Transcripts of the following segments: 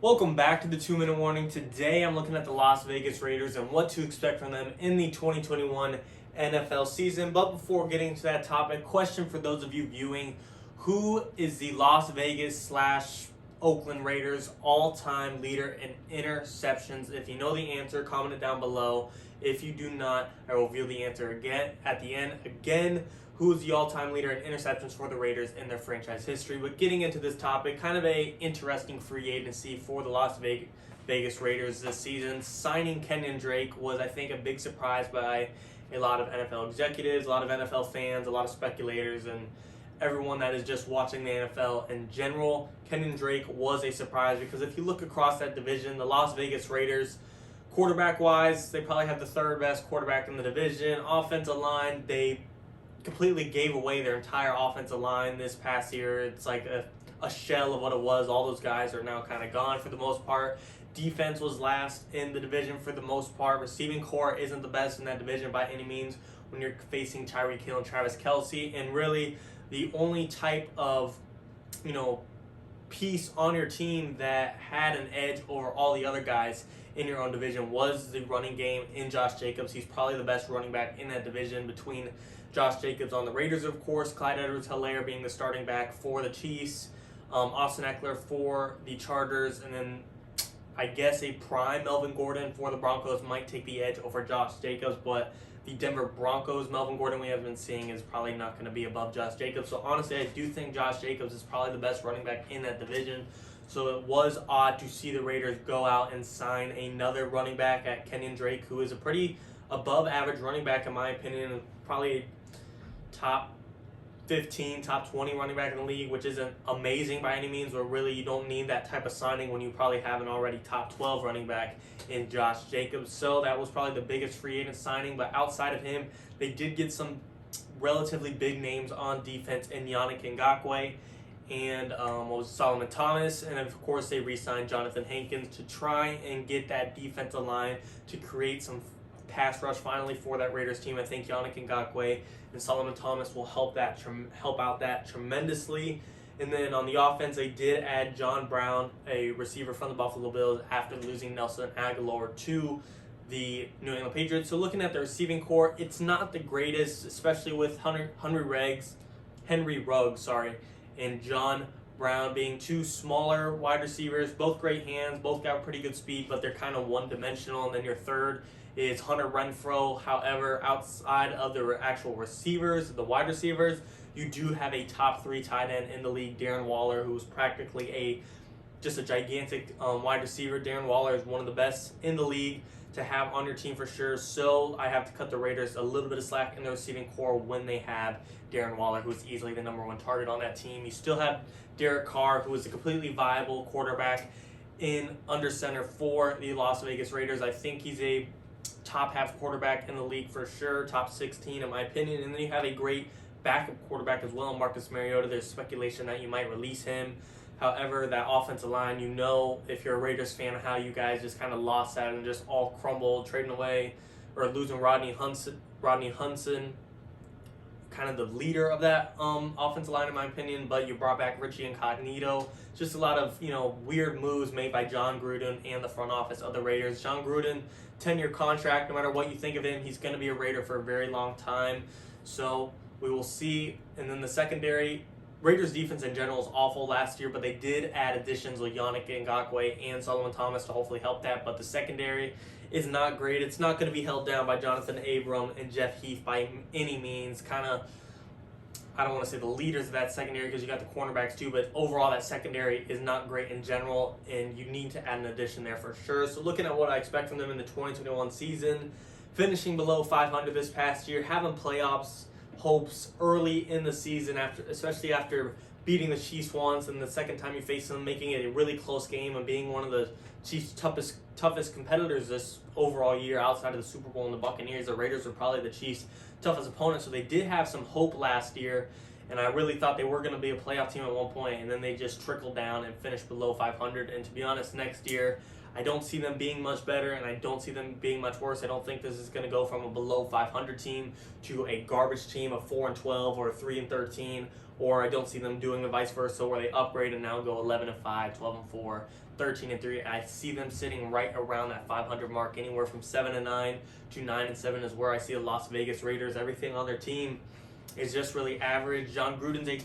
Welcome back to the 2-Minute Warning. Today I'm looking at the Las Vegas Raiders and what to expect from them in the 2021 NFL season. But before getting to that topic, question for those of you viewing: who is the Las Vegas / Oakland Raiders all-time leader in interceptions? If you know the answer, comment it down below. If you do not, I will reveal the answer again at the end. Who is the all-time leader in interceptions for the Raiders in their franchise history? But getting into this topic, kind of a interesting free agency for the Las Vegas Raiders this season. Signing Kenyon Drake was, I think, a big surprise by a lot of NFL executives, a lot of NFL fans, a lot of speculators, and everyone that is just watching the NFL in general. Kenyon Drake was a surprise because if you look across that division, the Las Vegas Raiders, quarterback-wise, they probably have the third best quarterback in the division. Offensive line, they completely gave away their entire offensive line this past year. It's like a shell of what it was. All those guys are now kind of gone for the most part. Defense was last in the division for the most part. Receiving core isn't the best in that division by any means when you're facing Tyreek Hill and Travis Kelce. And really, the only type of, piece on your team that had an edge over all the other guys in your own division was the running game in Josh Jacobs. He's probably the best running back in that division between Josh Jacobs on the Raiders, of course, Clyde Edwards-Helaire being the starting back for the Chiefs, Austin Eckler for the Chargers, and then I guess a prime Melvin Gordon for the Broncos might take the edge over Josh Jacobs, but the Denver Broncos Melvin Gordon we have been seeing is probably not going to be above Josh Jacobs. So honestly, I do think Josh Jacobs is probably the best running back in that division. So it was odd to see the Raiders go out and sign another running back at Kenyon Drake, who is a pretty above average running back in my opinion, probably top 15, top 20 running back in the league, which isn't amazing by any means, or really you don't need that type of signing when you probably have an already top 12 running back in Josh Jacobs. So that was probably the biggest free agent signing, but outside of him, they did get some relatively big names on defense in Yannick Ngakoue and Solomon Thomas, and of course they re-signed Jonathan Hankins to try and get that defensive line to create some pass rush finally for that Raiders team. I think Yannick Ngakoue and Solomon Thomas will help out that tremendously. And then on the offense, they did add John Brown, a receiver from the Buffalo Bills, after losing Nelson Aguilar to the New England Patriots. So looking at the receiving core, it's not the greatest, especially with Henry Ruggs, and John Brown being two smaller wide receivers, both great hands, both got pretty good speed, but they're kind of one-dimensional. And then your third is Hunter Renfrow. However, outside of the actual receivers, the wide receivers, you do have a top 3 tight end in the league, Darren Waller, who's practically just a gigantic wide receiver. Darren Waller is one of the best in the league to have on your team for sure. So I have to cut the Raiders a little bit of slack in the receiving core when they have Darren Waller, who is easily the number 1 target on that team. You still have Derek Carr, who is a completely viable quarterback in under center for the Las Vegas Raiders. I think he's a top half quarterback in the league for sure, top 16 in my opinion. And then you have a great backup quarterback as well, Marcus Mariota. There's speculation that you might release him. However, that offensive line, if you're a Raiders fan, how you guys just kind of lost that and just all crumbled, trading away or losing Rodney Hudson, kind of the leader of that offensive line in my opinion, but you brought back Richie Incognito. Just a lot of weird moves made by John Gruden and the front office of the Raiders. John Gruden, 10-year contract. No matter what you think of him, he's going to be a Raider for a very long time. So we will see. And then the secondary, Raiders defense in general is awful last year, but they did add additions with Yannick Ngakoue and Solomon Thomas to hopefully help that. But the secondary is not great. It's not going to be held down by Jonathan Abram and Jeff Heath by any means. I don't want to say the leaders of that secondary because you got the cornerbacks too, but overall that secondary is not great in general, and you need to add an addition there for sure. So looking at what I expect from them in the 2021 season, finishing below 500 this past year, having playoffs hopes early in the season, especially after beating the Chiefs once and the second time you face them, making it a really close game and being one of the Chiefs' toughest competitors this overall year outside of the Super Bowl and the Buccaneers. The Raiders were probably the Chiefs' toughest opponent, so they did have some hope last year, and I really thought they were going to be a playoff team at one point, and then they just trickled down and finished below 500. And to be honest, next year, I don't see them being much better, and I don't see them being much worse. I don't think this is going to go from a below 500 team to a garbage team of 4-12 or 3-13, or I don't see them doing the vice versa where they upgrade and now go 11-5, 12-4. 13-3. I see them sitting right around that 500 mark, anywhere from 7-9 to 9-7 is where I see the Las Vegas Raiders. Everything on their team is just really average. John Gruden's a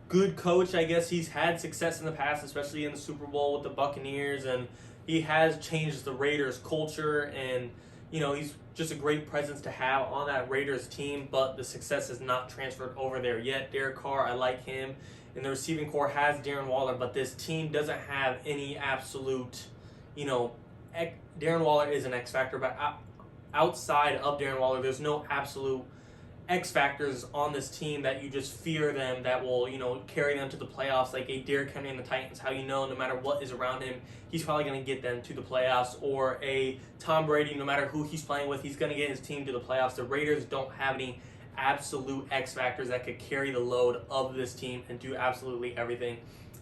good coach, I guess. He's had success in the past, especially in the Super Bowl with the Buccaneers, and he has changed the Raiders culture, and he's just a great presence to have on that Raiders team, but the success has not transferred over there yet. Derek Carr, I like him. And the receiving core has Darren Waller, but this team doesn't have any absolute, Darren Waller is an X factor, but outside of Darren Waller, there's no absolute X factors on this team that you just fear them that will, carry them to the playoffs, like a Derrick Henry and the Titans, how no matter what is around him, he's probably going to get them to the playoffs, or a Tom Brady, no matter who he's playing with, he's going to get his team to the playoffs. The Raiders don't have any absolute X factors that could carry the load of this team and do absolutely everything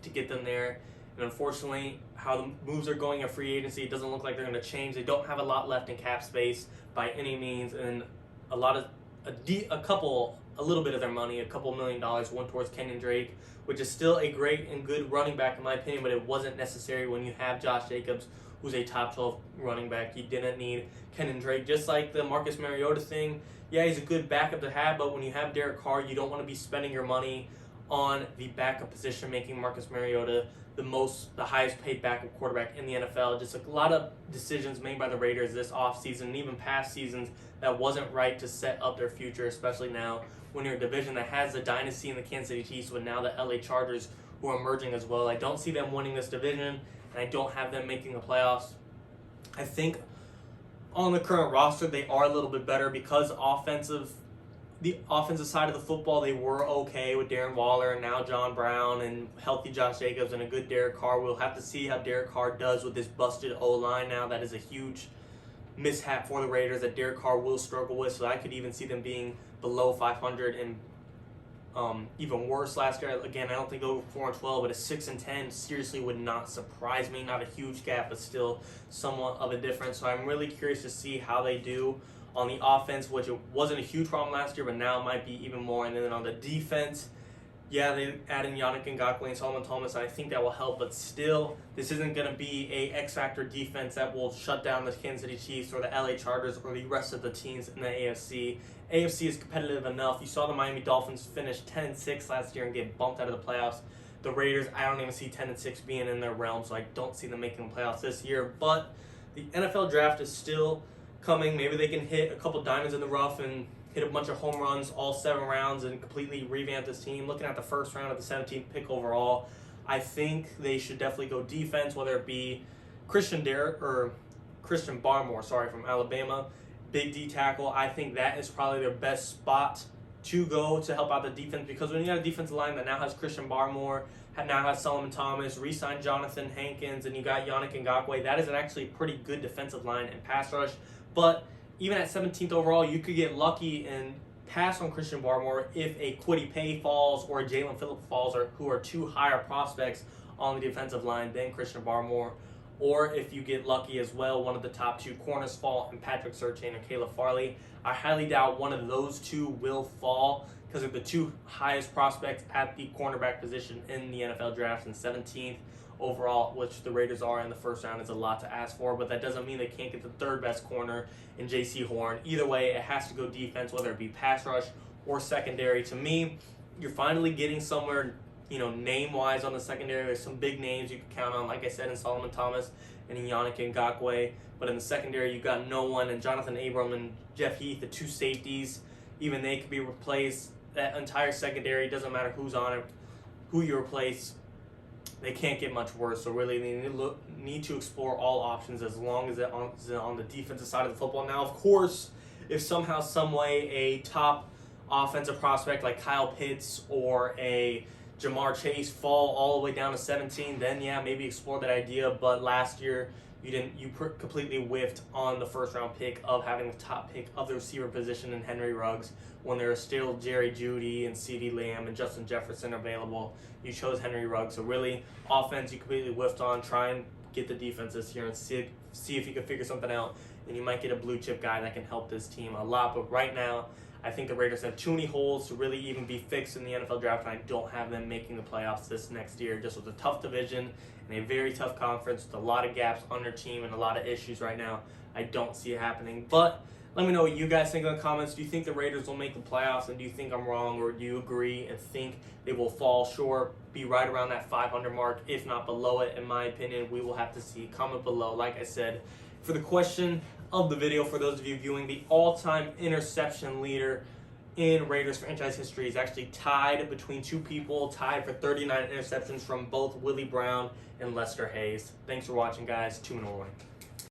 to get them there. And unfortunately, how the moves are going in free agency, it doesn't look like they're going to change. They don't have a lot left in cap space by any means, and a little bit of their money, $2 million, went towards Kenyon Drake, which is still a great and good running back in my opinion, but it wasn't necessary when you have Josh Jacobs, who's a top 12 running back. You didn't need Kenyon Drake. Just like the Marcus Mariota thing, yeah, he's a good backup to have, but when you have Derek Carr, you don't want to be spending your money on the backup position, making Marcus Mariota the highest paid backup quarterback in the NFL. Just a lot of decisions made by the Raiders this offseason and even past seasons that wasn't right to set up their future, especially now when you're a division that has the dynasty in the Kansas City Chiefs, with now the LA Chargers who are emerging as well. I don't see them winning this division, and I don't have them making the playoffs. I think on the current roster, they are a little bit better because the offensive side of the football, they were okay with Darren Waller and now John Brown and healthy Josh Jacobs and a good Derek Carr. We'll have to see how Derek Carr does with this busted O-line now. That is a huge mishap for the Raiders that Derek Carr will struggle with, so I could even see them being below 500 and even worse last year. Again, I don't think over 4-12, but a 6-10 seriously would not surprise me. Not a huge gap, but still somewhat of a difference. So I'm really curious to see how they do on the offense, which it wasn't a huge problem last year, but now it might be even more. And then on the defense, yeah, they add in Yannick Ngakoue and Solomon Thomas, and I think that will help, but still, this isn't going to be a X-Factor defense that will shut down the Kansas City Chiefs or the LA Chargers or the rest of the teams in the AFC. AFC is competitive enough. You saw the Miami Dolphins finish 10-6 last year and get bumped out of the playoffs. The Raiders, I don't even see 10-6 being in their realm, so I don't see them making the playoffs this year, but the NFL draft is still coming. Maybe they can hit a couple diamonds in the rough and hit a bunch of home runs all 7 rounds and completely revamp this team. Looking at the first round of the 17th pick overall, I think they should definitely go defense, whether it be Christian Barmore, from Alabama, big D tackle. I think that is probably their best spot to go to help out the defense, because when you got a defensive line that now has Christian Barmore, now has Solomon Thomas, re-signed Jonathan Hankins, and you got Yannick Ngakoue, that is actually a pretty good defensive line and pass rush. But even at 17th overall, you could get lucky and pass on Christian Barmore if a Kwity Paye falls or a Jalen Phillips falls, or who are 2 higher prospects on the defensive line than Christian Barmore. Or if you get lucky as well, one of the top 2 corners fall, and Patrick Surtain or Caleb Farley. I highly doubt one of those 2 will fall because they're the 2 highest prospects at the cornerback position in the NFL draft, and 17th overall, which the Raiders are in the first round, is a lot to ask for, but that doesn't mean they can't get the 3rd best corner in J.C. Horn. Either way, it has to go defense, whether it be pass rush or secondary. To me, you're finally getting somewhere, name-wise on the secondary. There's some big names you can count on, like I said, in Solomon Thomas and in Yannick Ngakoue, but in the secondary, you've got no one, and Jonathan Abram and Jeff Heath, the 2 safeties, even they could be replaced. That entire secondary, doesn't matter who's on it, who you replace, they can't get much worse. So really, they need to explore all options as long as it's on the defensive side of the football. Now, of course, if somehow, some way, a top offensive prospect like Kyle Pitts or a Jamar Chase fall all the way down to 17, then yeah, maybe explore that idea. But last year, you completely whiffed on the first round pick of having the top pick of the receiver position in Henry Ruggs when there was still Jerry Jeudy and CeeDee Lamb and Justin Jefferson available. You chose Henry Ruggs. So really, offense you completely whiffed on. Try and get the defense this year and see if you can figure something out, and you might get a blue chip guy that can help this team a lot. But right now, I think the Raiders have too many holes to really even be fixed in the NFL draft, and I don't have them making the playoffs this next year. Just with a tough division and a very tough conference with a lot of gaps on their team and a lot of issues right now, I don't see it happening. But let me know what you guys think in the comments. Do you think the Raiders will make the playoffs, and do you think I'm wrong, or do you agree and think they will fall short, be right around that 500 mark, if not below it? In my opinion, we will have to see. Comment below. Like I said, for the question of the video, for those of you viewing, the all-time interception leader in Raiders franchise history is actually tied between two people, tied for 39 interceptions from both Willie Brown and Lester Hayes. Thanks for watching, guys. 2-0 win.